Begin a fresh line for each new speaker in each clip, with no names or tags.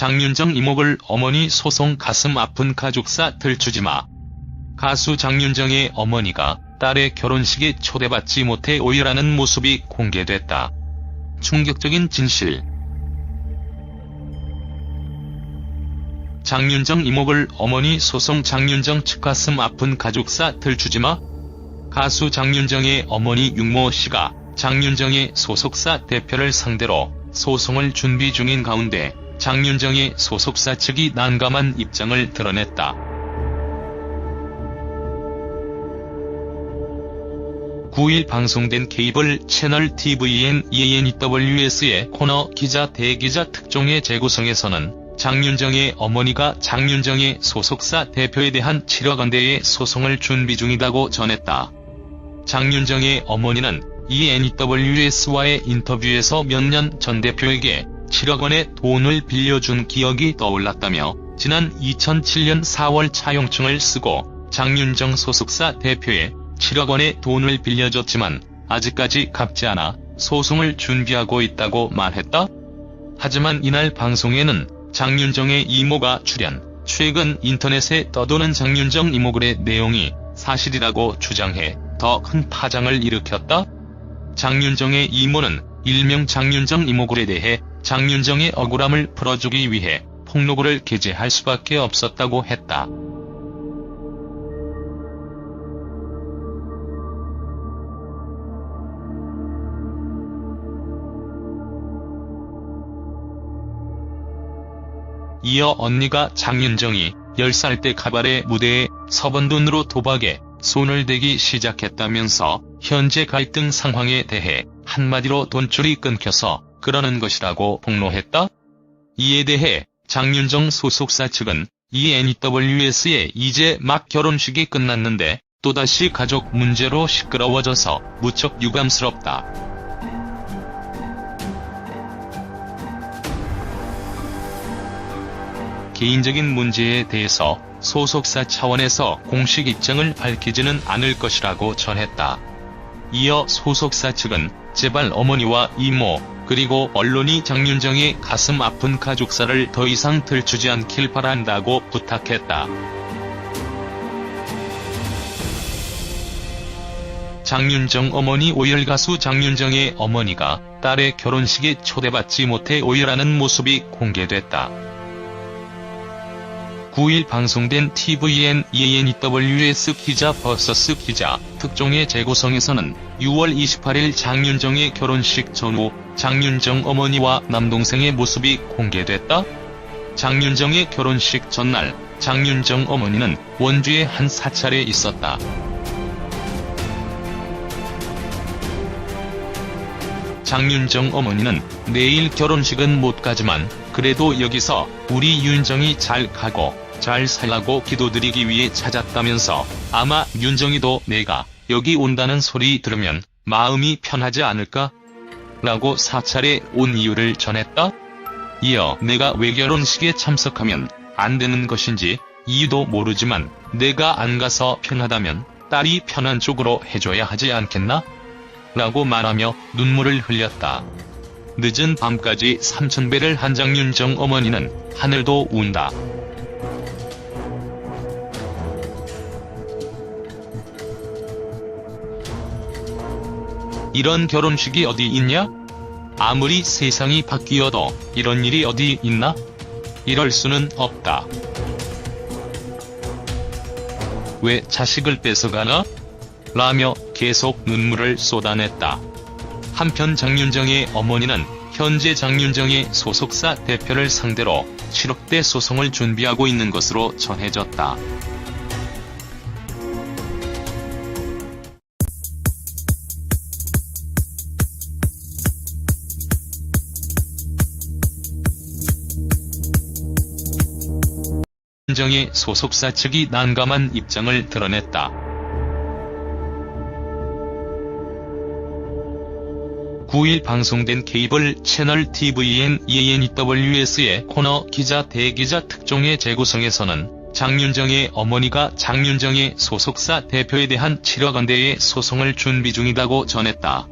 장윤정 이목을 어머니 소송 가슴 아픈 가족사 들추지마. 가수 장윤정의 어머니가 딸의 결혼식에 초대받지 못해 오열하는 모습이 공개됐다. 충격적인 진실. 장윤정 이목을 어머니 소송 장윤정 측 가슴 아픈 가족사 들추지마. 가수 장윤정의 어머니 윤모씨가 장윤정의 소속사 대표를 상대로 소송을 준비 중인 가운데 장윤정의 소속사 측이 난감한 입장을 드러냈다. 9일 방송된 케이블 채널 tvN ENEWS의 코너 기자 대기자 특종의 재구성에서는 장윤정의 어머니가 장윤정의 소속사 대표에 대한 7억 원대의 소송을 준비 중이라고 전했다. 장윤정의 어머니는 ENEWS와의 인터뷰에서 몇 년 전 대표에게 7억 원의 돈을 빌려준 기억이 떠올랐다며 지난 2007년 4월 차용증을 쓰고 장윤정 소속사 대표에 7억 원의 돈을 빌려줬지만 아직까지 갚지 않아 소송을 준비하고 있다고 말했다. 하지만 이날 방송에는 장윤정의 이모가 출연, 최근 인터넷에 떠도는 장윤정 이모글의 내용이 사실이라고 주장해 더 큰 파장을 일으켰다. 장윤정의 이모는 일명 장윤정 이모글에 대해 장윤정의 억울함을 풀어주기 위해 폭로글을 게재할 수밖에 없었다고 했다. 이어 언니가 장윤정이 10살 때 가발의 무대에 서번 돈으로 도박에 손을 대기 시작했다면서 현재 갈등 상황에 대해 한마디로 돈줄이 끊겨서 그러는 것이라고 폭로했다. 이에 대해 장윤정 소속사 측은 ENEWS에 이제 막 결혼식이 끝났는데 또다시 가족 문제로 시끄러워져서 무척 유감스럽다. 개인적인 문제에 대해서 소속사 차원에서 공식 입장을 밝히지는 않을 것이라고 전했다. 이어 소속사 측은 제발 어머니와 이모, 그리고 언론이 장윤정의 가슴 아픈 가족사를 더 이상 들추지 않길 바란다고 부탁했다. 장윤정 어머니 오열. 가수 장윤정의 어머니가 딸의 결혼식에 초대받지 못해 오열하는 모습이 공개됐다. 9일 방송된 tvN ENEWS 기자 vs 기자 특종의 재구성에서는 6월 28일 장윤정의 결혼식 전후 장윤정 어머니와 남동생의 모습이 공개됐다. 장윤정의 결혼식 전날 장윤정 어머니는 원주의 한 사찰에 있었다. 장윤정 어머니는 내일 결혼식은 못 가지만 그래도 여기서 우리 윤정이 잘 가고 잘 살라고 기도드리기 위해 찾았다면서 아마 윤정이도 내가 여기 온다는 소리 들으면 마음이 편하지 않을까? 라고 사찰에 온 이유를 전했다. 이어 내가 왜 결혼식에 참석하면 안 되는 것인지 이유도 모르지만 내가 안 가서 편하다면 딸이 편한 쪽으로 해줘야 하지 않겠나? 라고 말하며 눈물을 흘렸다. 늦은 밤까지 삼천배를 한 장윤정 어머니는 하늘도 운다. 이런 결혼식이 어디 있냐? 아무리 세상이 바뀌어도 이런 일이 어디 있나? 이럴 수는 없다. 왜 자식을 뺏어가나? 라며 계속 눈물을 쏟아냈다. 한편 장윤정의 어머니는 현재 장윤정의 소속사 대표를 상대로 7억대 소송을 준비하고 있는 것으로 전해졌다. 장윤정의 소속사 측이 난감한 입장을 드러냈다. 9일 방송된 케이블 채널 tvN ENEWS의 코너 기자 대기자 특종의 재구성에서는 장윤정의 어머니가 장윤정의 소속사 대표에 대한 7억 원대의 소송을 준비 중이라고 전했다.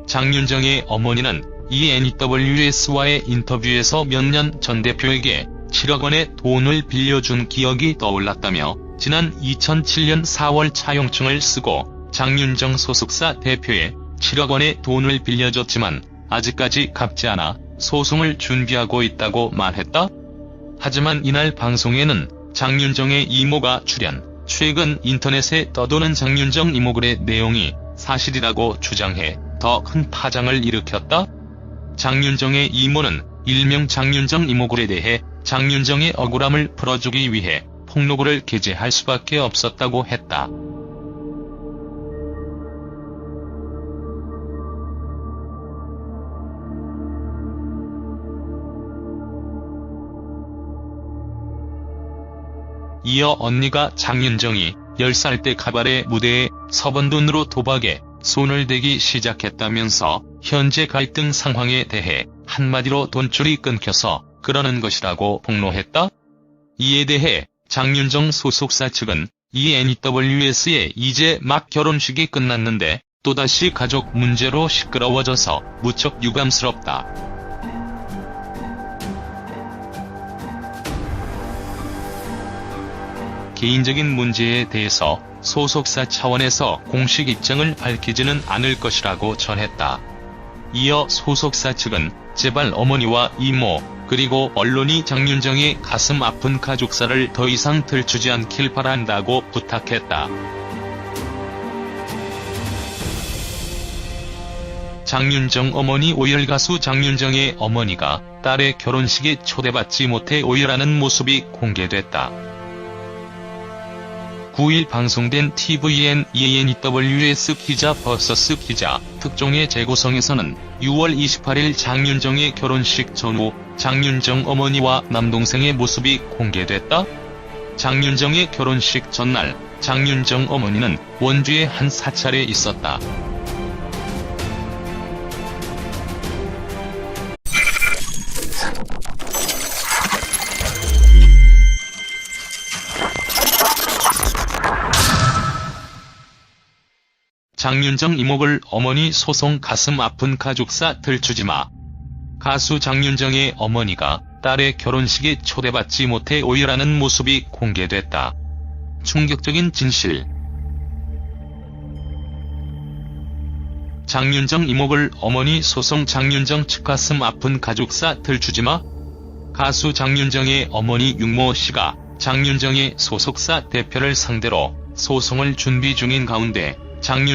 장윤정의 어머니는 이 NEWS와의 인터뷰에서 몇 년 전 대표에게 7억 원의 돈을 빌려준 기억이 떠올랐다며 지난 2007년 4월 차용증을 쓰고 장윤정 소속사 대표에 7억 원의 돈을 빌려줬지만 아직까지 갚지 않아 소송을 준비하고 있다고 말했다. 하지만 이날 방송에는 장윤정의 이모가 출연, 최근 인터넷에 떠도는 장윤정 이모글의 내용이 사실이라고 주장해 더 큰 파장을 일으켰다. 장윤정의 이모는 일명 장윤정 이모글에 대해 장윤정의 억울함을 풀어주기 위해 폭로글을 게재할 수밖에 없었다고 했다. 이어 언니가 장윤정이 10살 때 가발의 무대에 서번 돈으로 도박에 손을 대기 시작했다면서 현재 갈등 상황에 대해 한마디로 돈줄이 끊겨서 그러는 것이라고 폭로했다. 이에 대해 장윤정 소속사 측은 이 NEWS의 이제 막 결혼식이 끝났는데 또다시 가족 문제로 시끄러워져서 무척 유감스럽다. 개인적인 문제에 대해서 소속사 차원에서 공식 입장을 밝히지는 않을 것이라고 전했다. 이어 소속사 측은 제발 어머니와 이모, 그리고 언론이 장윤정의 가슴 아픈 가족사를 더 이상 들추지 않길 바란다고 부탁했다. 장윤정 어머니 오열. 가수 장윤정의 어머니가 딸의 결혼식에 초대받지 못해 오열하는 모습이 공개됐다. 9일 방송된 tvN ENEWS 기자 vs 기자 특종의 재구성에서는 6월 28일 장윤정의 결혼식 전후 장윤정 어머니와 남동생의 모습이 공개됐다. 장윤정의 결혼식 전날 장윤정 어머니는 원주의 한 사찰에 있었다. 장윤정 이목을 어머니 소송. 가슴 아픈 가족사 들추지마. 가수 장윤정의 어머니가 딸의 결혼식에 초대받지 못해 오열하는 모습이 공개됐다. 충격적인 진실. 장윤정 이목을 어머니 소송. 장윤정 측 가슴 아픈 가족사 들추지마. 가수 장윤정의 어머니 윤모 씨가 장윤정의 소속사 대표를 상대로 소송을 준비 중인 가운데 장윤